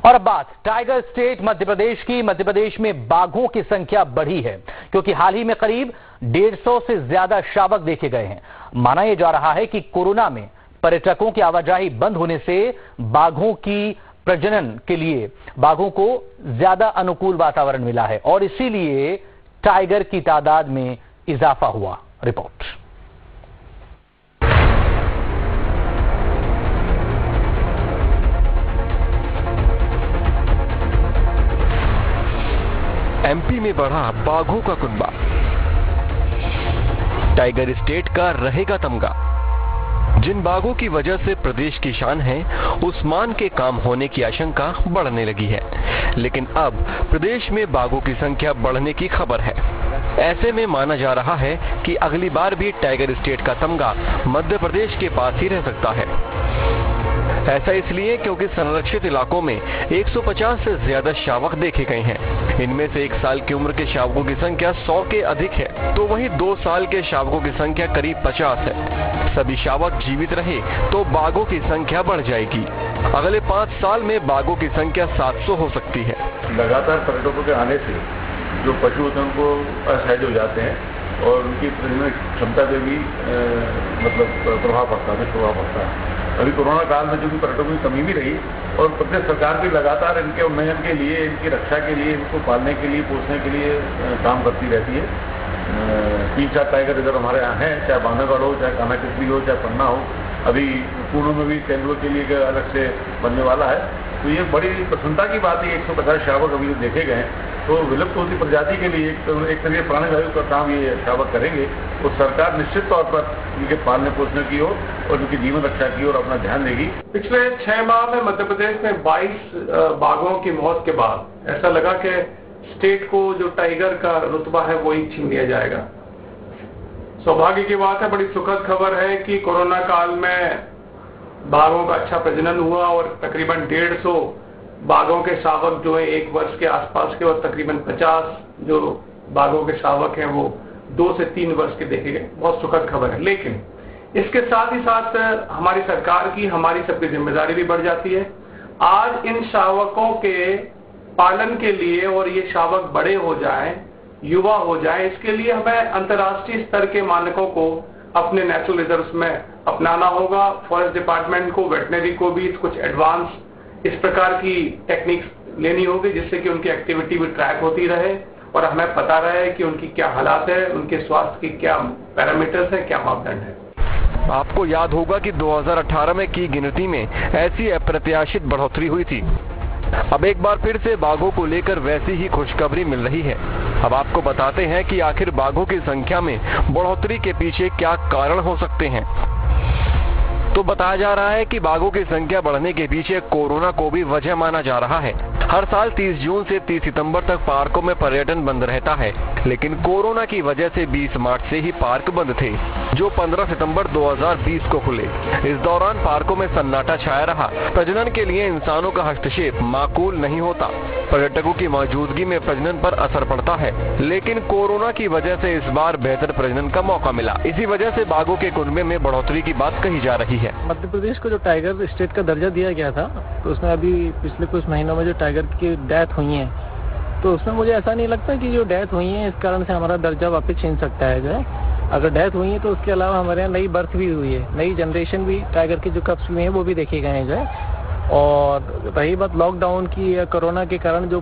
और अब बात टाइगर स्टेट मध्य प्रदेश की। मध्य प्रदेश में बाघों की संख्या बढ़ी है क्योंकि हाल ही में करीब 150 से ज्यादा शावक देखे गए हैं। माना यह जा रहा है कि कोरोना में पर्यटकों की आवाजाही बंद होने से बाघों की प्रजनन के लिए बाघों को ज्यादा अनुकूल वातावरण मिला है और इसीलिए टाइगर की तादाद में इजाफा हुआ। रिपोर्ट। एमपी में बढ़ा बाघों का कुनबा, टाइगर स्टेट का रहेगा तमगा। जिन बाघों की वजह से प्रदेश की शान है, उस मान के काम होने की आशंका बढ़ने लगी है। लेकिन अब प्रदेश में बाघों की संख्या बढ़ने की खबर है। ऐसे में माना जा रहा है कि अगली बार भी टाइगर स्टेट का तमगा मध्य प्रदेश के पास ही रह सकता है। ऐसा इसलिए क्योंकि संरक्षित इलाकों में 150 से ज्यादा शावक देखे गए हैं। इनमें से 1 साल की उम्र के शावकों की संख्या 100 के अधिक है, तो वहीं 2 साल के शावकों की संख्या करीब 50 है। सभी शावक जीवित रहे तो बाघों की संख्या बढ़ जाएगी। अगले 5 साल में बाघों की संख्या 700 हो सकती है। लगातार पर्यटकों के आने से जो पशु होते हैं उनको असहज हो जाते हैं और उनकी प्रजनन क्षमता पे भी प्रभाव पड़ता है। अभी कोरोना काल में जो भी पर्यटकों की कमी भी रही और प्रदेश सरकार भी लगातार इनके उन्नयन के लिए, इनकी रक्षा के लिए, इनको पालने के लिए, पोषने के लिए काम करती रहती है। 3-4 टाइगर रिजर्व हमारे यहाँ हैं, चाहे बांधवगढ़ हो, चाहे कानाकिसली हो, चाहे पन्ना हो। अभी पुणे में भी तेंदुए के लिए अलग से बनने वाला है। तो ये बड़ी प्रसन्नता की बात है। 150 शावक अभी जो देखे गए हैं, तो विलुप्त होती प्रजाति के लिए एक तरह प्राणी वायु का काम ये शावक करेंगे। तो सरकार निश्चित तौर पर इनके पालने पोषने की ओर और इनकी जीवन रक्षा की ओर अपना ध्यान देगी। पिछले 6 माह में मध्य प्रदेश में 22 बाघों की मौत के बाद ऐसा लगा कि स्टेट को जो टाइगर का रुतबा है वो ही छीन लिया जाएगा। सौभाग्य की बात है, बड़ी सुखद खबर है कि कोरोना काल में बाघों का अच्छा प्रजनन हुआ और तकरीबन 150 बाघों के शावक जो है 1 वर्ष के आसपास के और तकरीबन 50 जो बाघों के शावक हैं वो 2 से 3 वर्ष के देखे गए। बहुत सुखद खबर है। लेकिन इसके साथ ही साथ हमारी सरकार की, हमारी सबकी जिम्मेदारी भी बढ़ जाती है। आज इन शावकों के पालन के लिए और ये शावक बड़े हो जाएं, युवा हो जाएं, इसके लिए हमें अंतर्राष्ट्रीय स्तर के मानकों को अपने नेचुरल रिजर्व्स में अपनाना होगा। फॉरेस्ट डिपार्टमेंट को, वेटनरी को भी कुछ एडवांस इस प्रकार की टेक्निक्स लेनी होगी जिससे कि उनकी एक्टिविटी भी ट्रैक होती रहे और हमें पता रहे कि उनकी क्या हालात है, उनके स्वास्थ्य की क्या पैरामीटर्स है, क्या मापदंड है। आपको याद होगा कि 2018 में की गिनती में ऐसी अप्रत्याशित बढ़ोतरी हुई थी। अब एक बार फिर से बाघों को लेकर वैसी ही खुशखबरी मिल रही है। अब आपको बताते हैं कि आखिर बाघों की संख्या में बढ़ोतरी के पीछे क्या कारण हो सकते हैं। तो बताया जा रहा है कि बाघों की संख्या बढ़ने के पीछे कोरोना को भी वजह माना जा रहा है। हर साल 30 जून से 30 सितंबर तक पार्कों में पर्यटन बंद रहता है, लेकिन कोरोना की वजह से 20 मार्च से ही पार्क बंद थे, जो 15 सितंबर 2020 को खुले। इस दौरान पार्कों में सन्नाटा छाया रहा। प्रजनन के लिए इंसानों का हस्तक्षेप माकूल नहीं होता। पर्यटकों की मौजूदगी में प्रजनन पर असर पड़ता है, लेकिन कोरोना की वजह से इस बार बेहतर प्रजनन का मौका मिला। इसी वजह से बाघों के कुनबे में बढ़ोतरी की बात कही जा रही है। मध्य प्रदेश को जो टाइगर स्टेट का दर्जा दिया गया था, तो उसमें अभी पिछले कुछ महीनों में जो टाइगर की डेथ हुई है, तो उसमें मुझे ऐसा नहीं लगता कि जो डेथ हुई है इस कारण से हमारा दर्जा वापस छीन सकता है। जो है अगर डेथ हुई है तो उसके अलावा हमारे यहाँ नई बर्थ भी हुई है, नई जनरेशन भी टाइगर के जो कप्स हुए हैं वो भी देखे गए हैं। जो है और रही बात लॉकडाउन की या कोरोना के कारण जो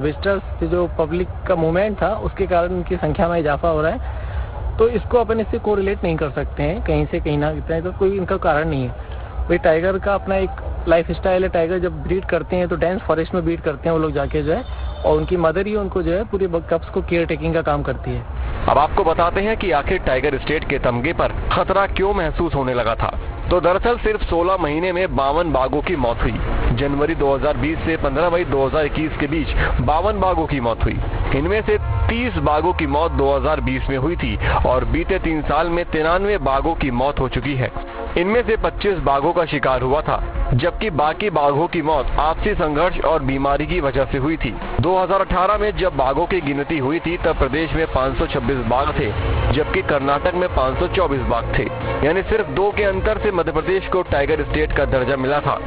विजिटर्स जो पब्लिक का मूवमेंट था उसके कारण उनकी संख्या में इजाफा हो रहा है, तो इसको अपन इससे कोरिलेट नहीं कर सकते हैं कहीं से कहीं ना कहीं, तो कोई इनका कारण नहीं है। भाई टाइगर का अपना एक लाइफ स्टाइल है। टाइगर जब ब्रीड करते हैं तो डेंस फॉरेस्ट में ब्रीड करते हैं वो लोग जाके जो है, और उनकी मदर ही उनको जो है पूरे कप्स को केयर टेकिंग का काम करती है। अब आपको बताते हैं कि आखिर टाइगर स्टेट के तमगे पर खतरा क्यों महसूस होने लगा था। तो दरअसल सिर्फ 16 महीने में 52 बाघों की मौत हुई। जनवरी 2020 से 15 मई 2021 के बीच 52 बाघों की मौत हुई। इनमें से 30 बाघों की मौत 2020 में हुई थी और बीते 3 साल में 93 बाघों की मौत हो चुकी है। इनमें से 25 बाघों का शिकार हुआ था, जबकि बाकी बाघों की मौत आपसी संघर्ष और बीमारी की वजह से हुई थी। 2018 में जब बाघों की गिनती हुई थी तब प्रदेश में 526 बाघ थे, जबकि कर्नाटक में 524 बाघ थे। यानी सिर्फ 2 के अंतर से मध्य प्रदेश को टाइगर स्टेट का दर्जा मिला था।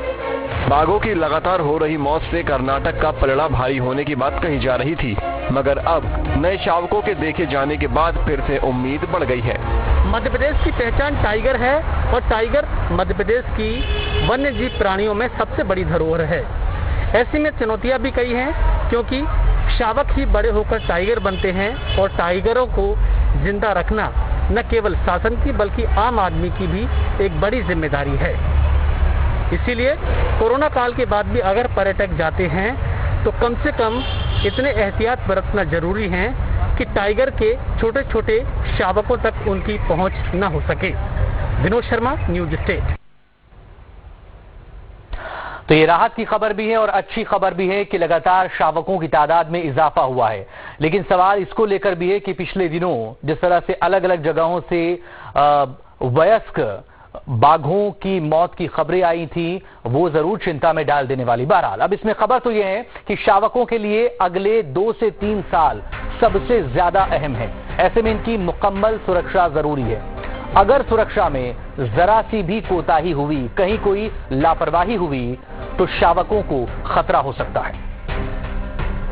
बाघों की लगातार हो रही मौत से कर्नाटक का पलड़ा भारी होने की बात कही जा रही थी, मगर अब नए शावकों के देखे जाने के बाद फिर से उम्मीद बढ़ गई है। मध्य प्रदेश की पहचान टाइगर है और टाइगर मध्य प्रदेश की वन्यजीव प्राणियों में सबसे बड़ी धरोहर है। ऐसी में चुनौतियां भी कई हैं, क्योंकि शावक ही बड़े होकर टाइगर बनते हैं और टाइगरों को जिंदा रखना न केवल शासन की बल्कि आम आदमी की भी एक बड़ी जिम्मेदारी है। इसीलिए कोरोना काल के बाद भी अगर पर्यटक जाते हैं तो कम से कम इतने एहतियात बरतना जरूरी है कि टाइगर के छोटे छोटे शावकों तक उनकी पहुंच न हो सके। Vinod Sharma, news state. तो ये राहत की खबर भी है और अच्छी खबर भी है कि लगातार शावकों की तादाद में इजाफा हुआ है, लेकिन सवाल इसको लेकर भी है कि पिछले दिनों जिस तरह से अलग अलग जगहों से वयस्क बाघों की मौत की खबरें आई थी, वो जरूर चिंता में डाल देने वाली। बहरहाल अब इसमें खबर तो यह है कि शावकों के लिए अगले 2 से 3 साल सबसे ज्यादा अहम है। ऐसे में इनकी मुकम्मल सुरक्षा जरूरी है। अगर सुरक्षा में जरा सी भी कोताही हुई, कहीं कोई लापरवाही हुई, तो शावकों को खतरा हो सकता है।